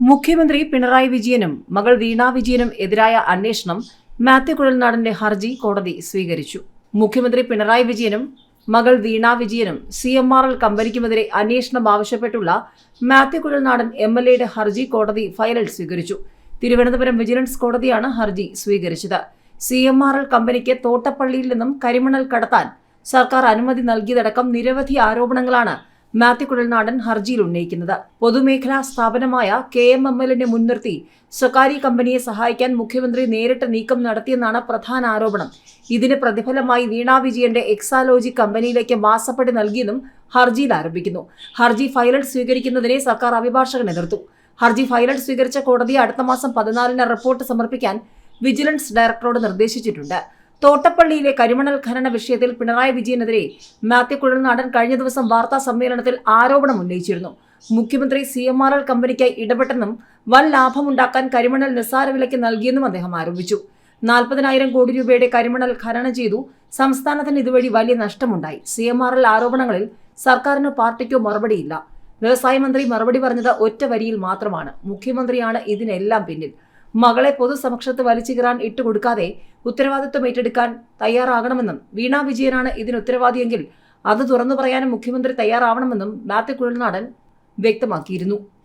മുഖ്യമന്ത്രി പിണറായി വിജയനും മകൾ വീണ വിജയനും എതിരായ അന്വേഷണം മാത്യു കുഴൽനാടന്റെ ഹർജി കോടതി സ്വീകരിച്ചു. മുഖ്യമന്ത്രി പിണറായി വിജയനും മകൾ വീണ വിജയനും CMRL കമ്പനിക്കുമെതിരെ അന്വേഷണം ആവശ്യപ്പെട്ടുള്ള മാത്യു കുഴൽനാടൻ MLAയുടെ ഹർജി കോടതി ഫയലിൽ സ്വീകരിച്ചു. തിരുവനന്തപുരം വിജിലൻസ് കോടതിയാണ് ഹർജി സ്വീകരിച്ചത്. CMRL കമ്പനിക്ക് തോട്ടപ്പള്ളിയിൽ നിന്നും കരിമണൽ കടത്താൻ സർക്കാർ അനുമതി നൽകിയതടക്കം നിരവധി ആരോപണങ്ങളാണ് മാത്യു കുഴൽനാടൻ ഹർജിയിൽ ഉന്നയിക്കുന്നത്. പൊതുമേഖലാ സ്ഥാപനമായ KMMLനെ മുൻനിർത്തി സ്വകാര്യ കമ്പനിയെ സഹായിക്കാൻ മുഖ്യമന്ത്രി നേരിട്ട് നീക്കം നടത്തിയെന്നാണ് പ്രധാന ആരോപണം. ഇതിന് പ്രതിഫലമായി വീണ വിജയന്റെ എക്സാലോജി കമ്പനിയിലേക്ക് മാസപ്പടി നൽകിയെന്നും ഹർജിയിൽ ആരോപിക്കുന്നു. ഹർജി ഫയലിൽ സ്വീകരിക്കുന്നതിനെ സർക്കാർ അഭിഭാഷകൻ എതിർത്തു. ഹർജി ഫയലിൽ സ്വീകരിച്ച കോടതി അടുത്ത മാസം 14-ന് റിപ്പോർട്ട് സമർപ്പിക്കാൻ വിജിലൻസ് ഡയറക്ടറോട് നിർദ്ദേശിച്ചിട്ടുണ്ട്. തോട്ടപ്പള്ളിയിലെ കരിമണൽ ഖനന വിഷയത്തിൽ പിണറായി വിജയനെതിരെ മാത്യു കുഴൽനാടൻ കഴിഞ്ഞ ദിവസം വാർത്താ സമ്മേളനത്തിൽ ആരോപണം ഉന്നയിച്ചിരുന്നു. മുഖ്യമന്ത്രി CMRL കമ്പനിക്കായി ഇടപെട്ടെന്നും വൻ ലാഭമുണ്ടാക്കാൻ കരിമണൽ നിസ്സാര വിലയ്ക്ക് നൽകിയെന്നും അദ്ദേഹം ആരോപിച്ചു. 40,000 കോടി രൂപയുടെ കരിമണൽ ഖനനം ചെയ്തു. സംസ്ഥാനത്തിന് ഇതുവഴി വലിയ നഷ്ടമുണ്ടായി. CMRL ആരോപണങ്ങളിൽ സർക്കാരിനോ പാർട്ടിക്കോ മറുപടിയില്ല. വ്യവസായ മന്ത്രി മറുപടി പറഞ്ഞത് ഒറ്റ വരിയിൽ മാത്രമാണ്: മുഖ്യമന്ത്രിയാണ് ഇതിനെല്ലാം പിന്നിൽ. മകളെ പൊതുസമക്ഷത്ത് വലിച്ചു കീറാൻ ഇട്ടുകൊടുക്കാതെ ഉത്തരവാദിത്വം ഏറ്റെടുക്കാൻ തയ്യാറാകണമെന്നും വീണ വിജയനാണ് ഇതിന് ഉത്തരവാദിയെങ്കിൽ അത് തുറന്നു പറയാനും മുഖ്യമന്ത്രി തയ്യാറാവണമെന്നും മാത്യു കുഴൽനാടൻ വ്യക്തമാക്കിയിരുന്നു.